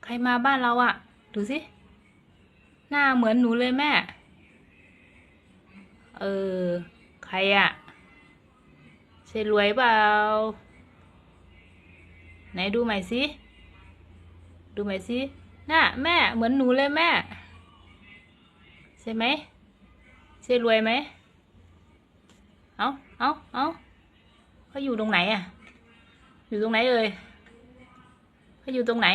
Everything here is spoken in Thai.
รมาบ้านเราอะดูสิหน้าเหมือนหนูเลยแม่เออใครอะใช่รวยเปล่าไหนดูใหม่สิดูใหม่สิหน้าแม่เหมือนหนูเลยแม่ใช่ไหมใช่รวยไหมเอาเอาเขาอยู่ตรงไหนอะอยู่ตรงไหนเอ่ยเขาอยู่ตรงไหน